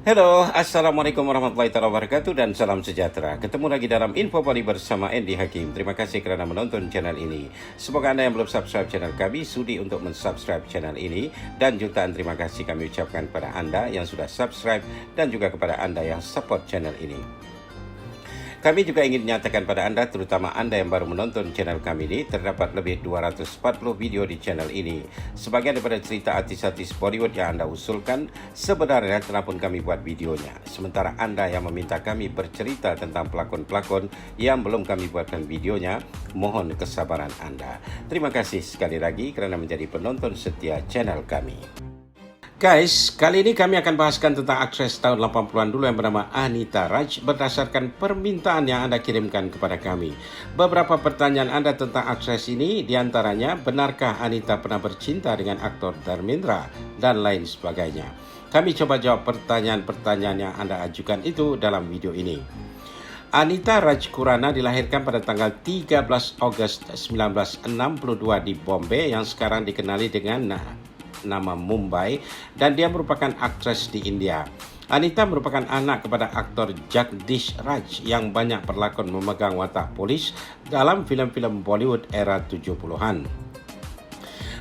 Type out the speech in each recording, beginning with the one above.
Halo, Assalamualaikum warahmatullahi wabarakatuh dan salam sejahtera. Ketemu lagi dalam Info Bali bersama Andy Hakim. Terima kasih kerana menonton channel ini. Semoga Anda yang belum subscribe channel kami sudi untuk mensubscribe channel ini. Dan jutaan terima kasih kami ucapkan kepada Anda yang sudah subscribe dan juga kepada Anda yang support channel ini. Kami juga ingin menyatakan pada Anda, terutama Anda yang baru menonton channel kami ini, terdapat lebih 240 video di channel ini. Sebagian daripada cerita artis-artis Bollywood yang Anda usulkan, sebenarnya telah pun kami buat videonya. Sementara Anda yang meminta kami bercerita tentang pelakon-pelakon yang belum kami buatkan videonya, mohon kesabaran Anda. Terima kasih sekali lagi kerana menjadi penonton setia channel kami. Guys, kali ini kami akan bahaskan tentang aktris tahun 80-an dulu yang bernama Anita Raj berdasarkan permintaan yang Anda kirimkan kepada kami. Beberapa pertanyaan Anda tentang aktris ini diantaranya, benarkah Anita pernah bercinta dengan aktor Dharmendra dan lain sebagainya. Kami coba jawab pertanyaan-pertanyaan yang Anda ajukan itu dalam video ini. Anita Raj Khurana dilahirkan pada tanggal 13 Ogos 1962 di Bombay yang sekarang dikenali dengan nama Mumbai, dan dia merupakan aktris di India. Anita merupakan anak kepada aktor Jagdish Raj yang banyak berlakon memegang watak polis dalam filem-filem Bollywood era 70-an.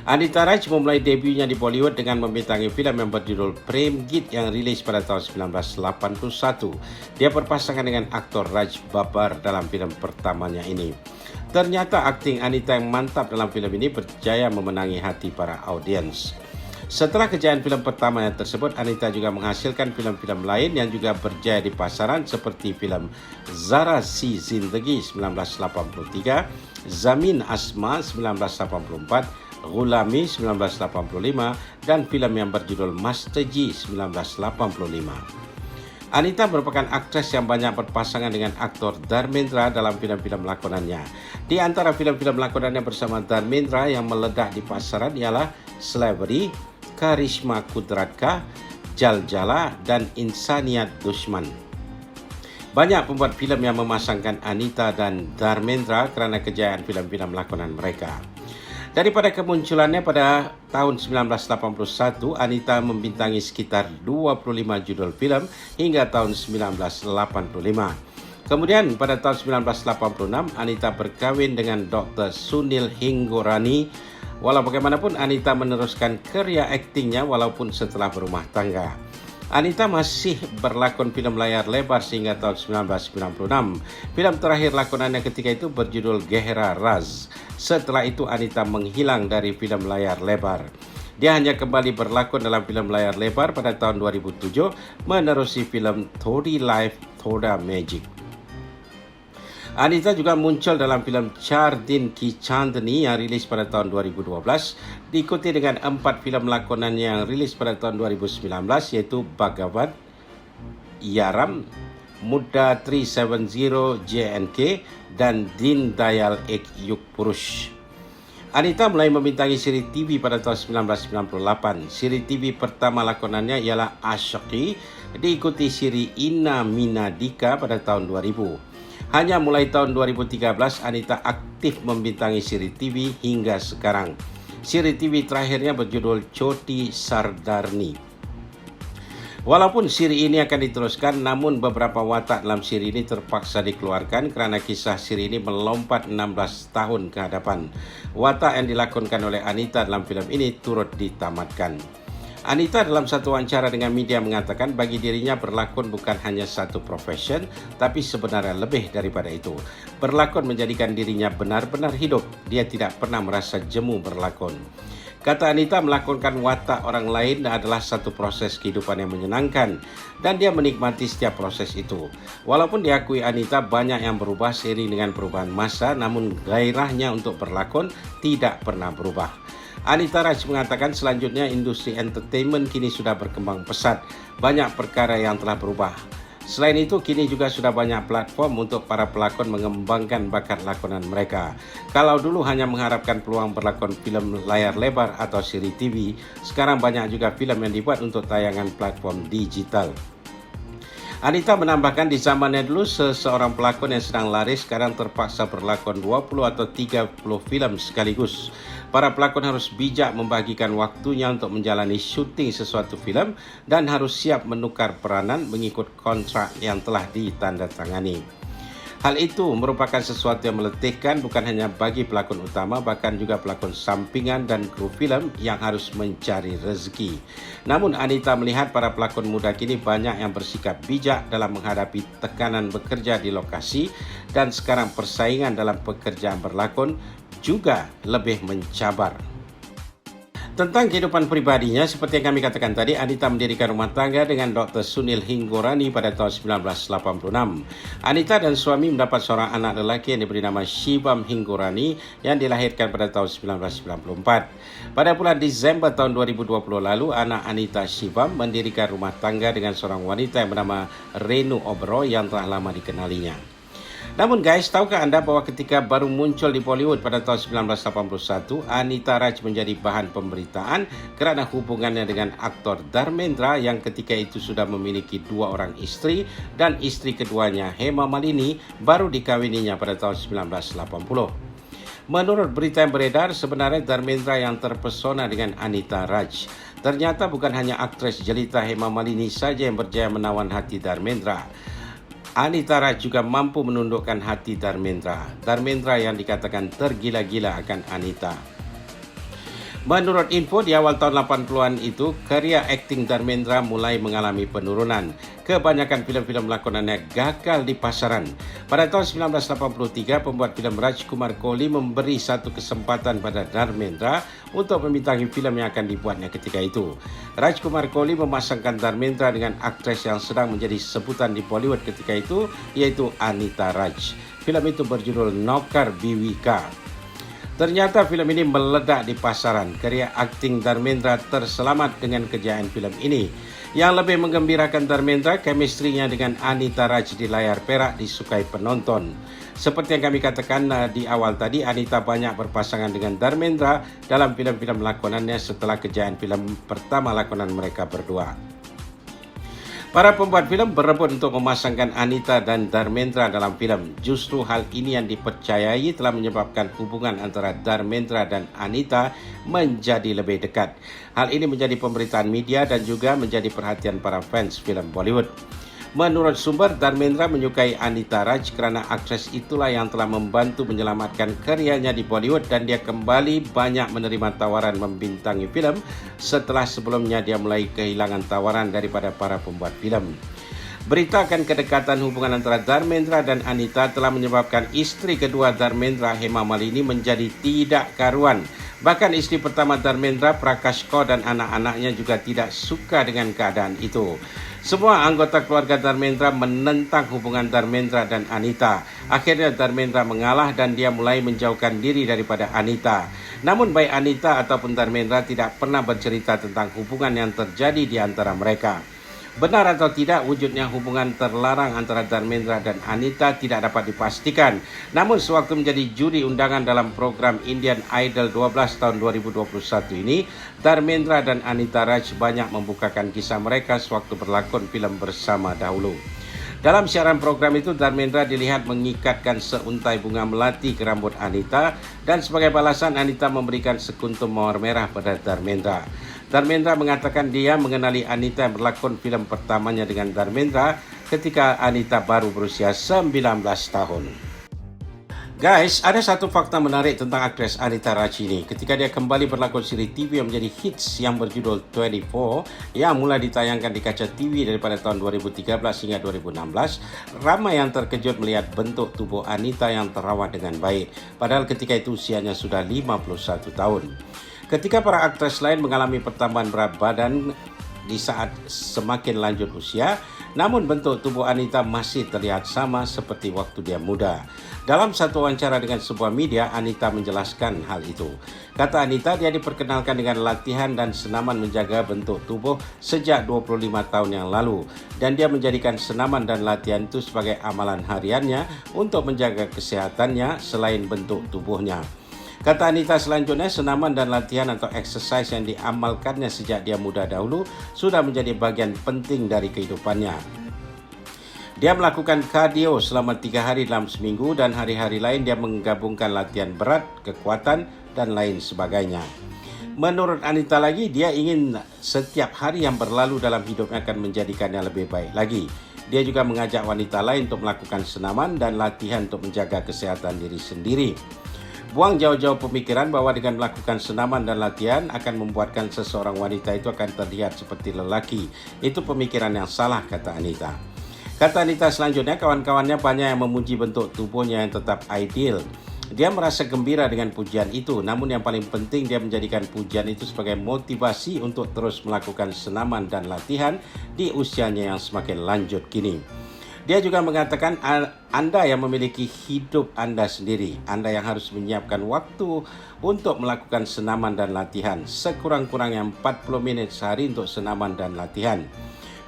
Anita Raj memulai debunya di Bollywood dengan membintangi filem yang berjudul Prem Geet yang rilis pada tahun 1981. Dia berpasangan dengan aktor Raj Babbar dalam filem pertamanya ini. Ternyata akting Anita yang mantap dalam filem ini berjaya memenangi hati para audiens. Setelah kejayaan filem pertamanya tersebut, Anita juga menghasilkan filem-filem lain yang juga berjaya di pasaran seperti filem Zara Si Zindagi 1983, Zamin Asma 1984, Ghulami 1985, dan filem yang berjudul Master G 1985. Anita merupakan aktris yang banyak berpasangan dengan aktor Dharmendra dalam filem-filem lakonannya. Di antara filem-filem lakonannya bersama Dharmendra yang meledak di pasaran ialah Slavery, Karishma Kudrat Ka, Jal Jala, dan Insaniyat Dushman. Banyak pembuat filem yang memasangkan Anita dan Dharmendra kerana kejayaan filem-filem lakonan mereka. Daripada kemunculannya pada tahun 1981, Anita membintangi sekitar 25 judul filem hingga tahun 1985. Kemudian pada tahun 1986, Anita berkahwin dengan Dr. Sunil Hingorani. Walau bagaimanapun, Anita meneruskan karya aktingnya walaupun setelah berumah tangga. Anita masih berlakon filem layar lebar sehingga tahun 1996. Filem terakhir lakonannya ketika itu berjudul Gehra Raz. Setelah itu Anita menghilang dari filem layar lebar. Dia hanya kembali berlakon dalam filem layar lebar pada tahun 2007 menerusi filem Thodi Life Thoda Magic. Anita juga muncul dalam filem Char Din Ki Chandni yang rilis pada tahun 2012, diikuti dengan 4 filem lakonannya yang rilis pada tahun 2019 yaitu Bhagavat, Yaram, Mudda 370 JNK, dan Din Dayal Ek Yug Purush. Anita mulai membintangi siri TV pada tahun 1998. Siri TV pertama lakonannya ialah Ashaki, diikuti siri Ina Mina Dika pada tahun 2000. Hanya mulai tahun 2013, Anita aktif membintangi siri TV hingga sekarang. Siri TV terakhirnya berjudul Choti Sardarni. Walaupun siri ini akan diteruskan, namun beberapa watak dalam siri ini terpaksa dikeluarkan kerana kisah siri ini melompat 16 tahun ke hadapan. Watak yang dilakonkan oleh Anita dalam filem ini turut ditamatkan. Anita dalam satu wawancara dengan media mengatakan bagi dirinya berlakon bukan hanya satu profession, tapi sebenarnya lebih daripada itu. Berlakon menjadikan dirinya benar-benar hidup. Dia tidak pernah merasa jemu berlakon. Kata Anita, melakonkan watak orang lain adalah satu proses kehidupan yang menyenangkan dan dia menikmati setiap proses itu. Walaupun diakui Anita banyak yang berubah seiring dengan perubahan masa, namun gairahnya untuk berlakon tidak pernah berubah. Anita Raj mengatakan selanjutnya industri entertainment kini sudah berkembang pesat. Banyak perkara yang telah berubah. Selain itu, kini juga sudah banyak platform untuk para pelakon mengembangkan bakat lakonan mereka. Kalau dulu hanya mengharapkan peluang berlakon filem layar lebar atau siri TV, sekarang banyak juga filem yang dibuat untuk tayangan platform digital. Anita menambahkan di zamannya dulu seseorang pelakon yang sedang laris sekarang terpaksa berlakon 20 atau 30 filem sekaligus. Para pelakon harus bijak membagikan waktunya untuk menjalani syuting sesuatu filem dan harus siap menukar peranan mengikut kontrak yang telah ditandatangani. Hal itu merupakan sesuatu yang meletihkan bukan hanya bagi pelakon utama, bahkan juga pelakon sampingan dan kru filem yang harus mencari rezeki. Namun Anita melihat para pelakon muda kini banyak yang bersikap bijak dalam menghadapi tekanan bekerja di lokasi, dan sekarang persaingan dalam pekerjaan berlakon juga lebih mencabar. Tentang kehidupan pribadinya, seperti yang kami katakan tadi, Anita mendirikan rumah tangga dengan Dr. Sunil Hinggorani pada tahun 1986. Anita dan suami mendapat seorang anak lelaki yang diberi nama Shivam Hinggorani yang dilahirkan pada tahun 1994. Pada bulan Desember tahun 2020 lalu, anak Anita, Shivam, mendirikan rumah tangga dengan seorang wanita yang bernama Renu Oberoi yang telah lama dikenalinya. Namun guys, tahukah anda bahwa ketika baru muncul di Bollywood pada tahun 1981, Anita Raj menjadi bahan pemberitaan kerana hubungannya dengan aktor Dharmendra yang ketika itu sudah memiliki 2 orang istri, dan istri keduanya, Hema Malini, baru dikawininya pada tahun 1980. Menurut berita yang beredar, sebenarnya Dharmendra yang terpesona dengan Anita Raj. Ternyata bukan hanya aktris jelita Hema Malini saja yang berjaya menawan hati Dharmendra. Anita Raj juga mampu menundukkan hati Dharmendra. Dharmendra yang dikatakan tergila-gila akan Anita. Menurut info, di awal tahun 80-an itu, karya akting Dharmendra mulai mengalami penurunan. Kebanyakan filem-filem lakonannya gagal di pasaran. Pada tahun 1983, pembuat filem Rajkumar Kohli memberi satu kesempatan pada Dharmendra untuk membintangi filem yang akan dibuatnya ketika itu. Rajkumar Kohli memasangkan Dharmendra dengan aktris yang sedang menjadi sebutan di Bollywood ketika itu, yaitu Anita Raj. Filem itu berjudul Naukar Biwika. Ternyata filem ini meledak di pasaran. Karya akting Dharmendra terselamat dengan kejayaan filem ini. Yang lebih menggembirakan Dharmendra, chemistry-nya dengan Anita Raj di layar perak disukai penonton. Seperti yang kami katakan di awal tadi, Anita banyak berpasangan dengan Dharmendra dalam filem-filem lakonannya setelah kejayaan filem pertama lakonan mereka berdua. Para pembuat filem berebut untuk memasangkan Anita dan Dharmendra dalam filem. Justru hal ini yang dipercayai telah menyebabkan hubungan antara Dharmendra dan Anita menjadi lebih dekat. Hal ini menjadi pemberitaan media dan juga menjadi perhatian para fans filem Bollywood. Menurut sumber, Dharmendra menyukai Anita Raj kerana aktris itulah yang telah membantu menyelamatkan karyanya di Bollywood, dan dia kembali banyak menerima tawaran membintangi filem setelah sebelumnya dia mulai kehilangan tawaran daripada para pembuat filem. Berita akan kedekatan hubungan antara Dharmendra dan Anita telah menyebabkan istri kedua Dharmendra, Hema Malini, menjadi tidak karuan. Bahkan istri pertama Dharmendra, Prakash Kaur, dan anak-anaknya juga tidak suka dengan keadaan itu. Semua anggota keluarga Dharmendra menentang hubungan Dharmendra dan Anita. Akhirnya Dharmendra mengalah dan dia mulai menjauhkan diri daripada Anita. Namun baik Anita ataupun Dharmendra tidak pernah bercerita tentang hubungan yang terjadi di antara mereka. Benar atau tidak wujudnya hubungan terlarang antara Dharmendra dan Anita tidak dapat dipastikan. Namun sewaktu menjadi juri undangan dalam program Indian Idol 12 tahun 2021 ini, Dharmendra dan Anita Raj banyak membukakan kisah mereka sewaktu berlakon filem bersama dahulu. Dalam siaran program itu, Dharmendra dilihat mengikatkan seuntai bunga melati ke rambut Anita, dan sebagai balasan Anita memberikan sekuntum mawar merah pada Dharmendra. Dharmendra mengatakan dia mengenali Anita yang berlakon filem pertamanya dengan Dharmendra ketika Anita baru berusia 19 tahun. Guys, ada satu fakta menarik tentang aktris Anita Raj ini. Ketika dia kembali berlakon siri TV yang menjadi hits yang berjudul 24 yang mulai ditayangkan di kaca TV daripada tahun 2013 hingga 2016, ramai yang terkejut melihat bentuk tubuh Anita yang terawat dengan baik. Padahal ketika itu usianya sudah 51 tahun. Ketika para aktris lain mengalami pertambahan berat badan di saat semakin lanjut usia, namun bentuk tubuh Anita masih terlihat sama seperti waktu dia muda. Dalam satu wawancara dengan sebuah media, Anita menjelaskan hal itu. Kata Anita, dia diperkenalkan dengan latihan dan senaman menjaga bentuk tubuh sejak 25 tahun yang lalu. Dan dia menjadikan senaman dan latihan itu sebagai amalan hariannya untuk menjaga kesehatannya selain bentuk tubuhnya. Kata Anita selanjutnya, senaman dan latihan atau exercise yang diamalkannya sejak dia muda dahulu sudah menjadi bagian penting dari kehidupannya. Dia melakukan kardio selama 3 hari dalam seminggu, dan hari-hari lain dia menggabungkan latihan berat, kekuatan dan lain sebagainya. Menurut Anita lagi, dia ingin setiap hari yang berlalu dalam hidupnya akan menjadikannya lebih baik lagi. Dia juga mengajak wanita lain untuk melakukan senaman dan latihan untuk menjaga kesehatan diri sendiri. Buang jauh-jauh pemikiran bahwa dengan melakukan senaman dan latihan akan membuatkan seseorang wanita itu akan terlihat seperti lelaki. Itu pemikiran yang salah, kata Anita. Kata Anita selanjutnya, kawan-kawannya banyak yang memuji bentuk tubuhnya yang tetap ideal. Dia merasa gembira dengan pujian itu, namun yang paling penting dia menjadikan pujian itu sebagai motivasi untuk terus melakukan senaman dan latihan di usianya yang semakin lanjut kini. Dia juga mengatakan Anda yang memiliki hidup Anda sendiri. Anda yang harus menyiapkan waktu untuk melakukan senaman dan latihan. Sekurang-kurangnya 40 menit sehari untuk senaman dan latihan.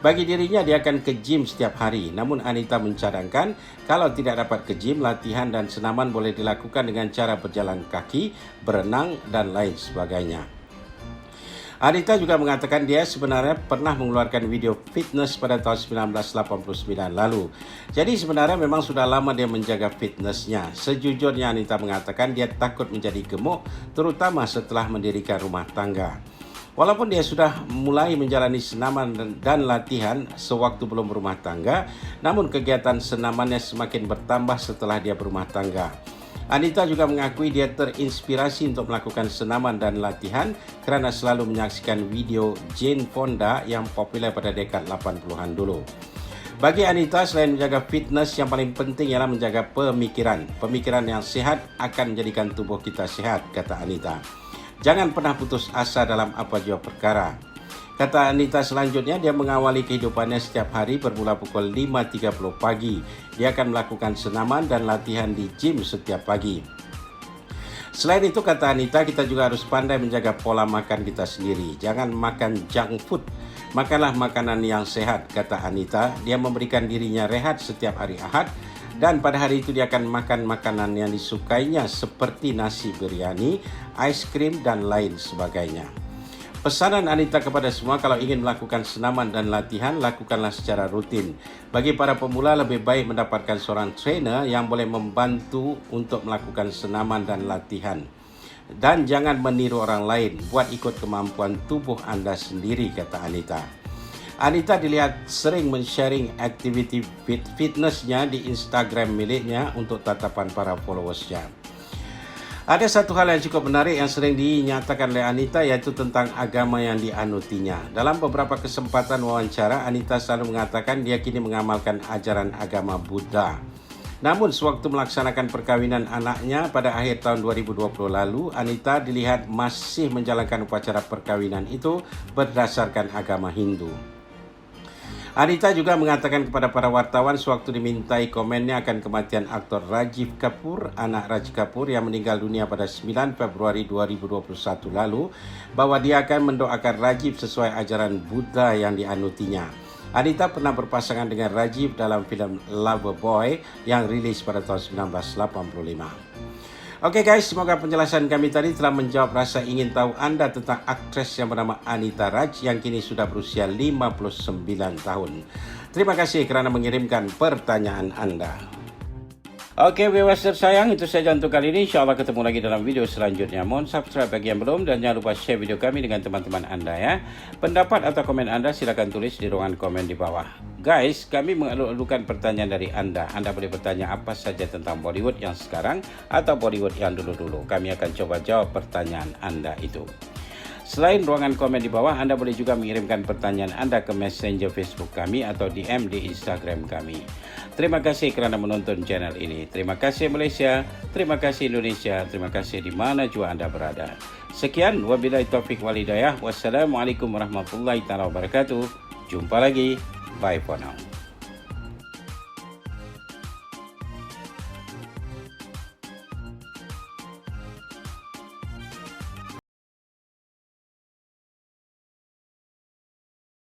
Bagi dirinya dia akan ke gym setiap hari. Namun Anita mencadangkan kalau tidak dapat ke gym, latihan dan senaman boleh dilakukan dengan cara berjalan kaki, berenang dan lain sebagainya. Anita juga mengatakan dia sebenarnya pernah mengeluarkan video fitness pada tahun 1989 lalu. Jadi sebenarnya memang sudah lama dia menjaga fitnessnya. Sejujurnya Anita mengatakan dia takut menjadi gemuk, terutama setelah mendirikan rumah tangga. Walaupun dia sudah mulai menjalani senaman dan latihan sewaktu belum berumah tangga, namun kegiatan senamannya semakin bertambah setelah dia berumah tangga. Anita juga mengakui dia terinspirasi untuk melakukan senaman dan latihan kerana selalu menyaksikan video Jane Fonda yang populer pada dekad 80-an dulu. Bagi Anita, selain menjaga fitness, yang paling penting ialah menjaga pemikiran. Pemikiran yang sihat akan menjadikan tubuh kita sihat, kata Anita. Jangan pernah putus asa dalam apa jua perkara. Kata Anita selanjutnya, dia mengawali kehidupannya setiap hari bermula pukul 5.30 pagi. Dia akan melakukan senaman dan latihan di gym setiap pagi. Selain itu, kata Anita, kita juga harus pandai menjaga pola makan kita sendiri. Jangan makan junk food. Makanlah makanan yang sehat, kata Anita. Dia memberikan dirinya rehat setiap hari Ahad. Dan pada hari itu dia akan makan makanan yang disukainya seperti nasi biryani, ais krim dan lain sebagainya. Pesanan Anita kepada semua, kalau ingin melakukan senaman dan latihan, lakukanlah secara rutin. Bagi para pemula lebih baik mendapatkan seorang trainer yang boleh membantu untuk melakukan senaman dan latihan. Dan jangan meniru orang lain, buat ikut kemampuan tubuh Anda sendiri, kata Anita. Anita dilihat sering men-sharing aktiviti fitnessnya di Instagram miliknya untuk tatapan para followersnya. Ada satu hal yang cukup menarik yang sering dinyatakan oleh Anita, yaitu tentang agama yang dianutinya. Dalam beberapa kesempatan wawancara, Anita selalu mengatakan dia kini mengamalkan ajaran agama Buddha. Namun sewaktu melaksanakan perkawinan anaknya pada akhir tahun 2020 lalu, Anita dilihat masih menjalankan upacara perkawinan itu berdasarkan agama Hindu. Anita juga mengatakan kepada para wartawan sewaktu dimintai komennya akan kematian aktor Rajiv Kapoor, anak Raj Kapoor yang meninggal dunia pada 9 Februari 2021 lalu, bahwa dia akan mendoakan Rajiv sesuai ajaran Buddha yang dianutinya. Anita pernah berpasangan dengan Rajiv dalam filem Loverboy yang rilis pada tahun 1985. Oke guys, semoga penjelasan kami tadi telah menjawab rasa ingin tahu Anda tentang aktris yang bernama Anita Raj yang kini sudah berusia 59 tahun. Terima kasih kerana mengirimkan pertanyaan Anda. Oke viewers tersayang, itu saja untuk kali ini. InsyaAllah ketemu lagi dalam video selanjutnya. Mohon subscribe bagi yang belum dan jangan lupa share video kami dengan teman-teman Anda ya. Pendapat atau komen Anda silakan tulis di ruangan komen di bawah. Guys, kami mengalu-alukan pertanyaan dari Anda. Anda boleh bertanya apa saja tentang Bollywood yang sekarang atau Bollywood yang dulu-dulu. Kami akan coba jawab pertanyaan Anda itu. Selain ruangan komen di bawah, Anda boleh juga mengirimkan pertanyaan Anda ke Messenger Facebook kami atau DM di Instagram kami. Terima kasih kerana menonton channel ini. Terima kasih Malaysia, terima kasih Indonesia, terima kasih di mana jua Anda berada. Sekian, wabillahi taufiq wal hidayah. Wassalamualaikum warahmatullahi wabarakatuh. Jumpa lagi. Bye for now.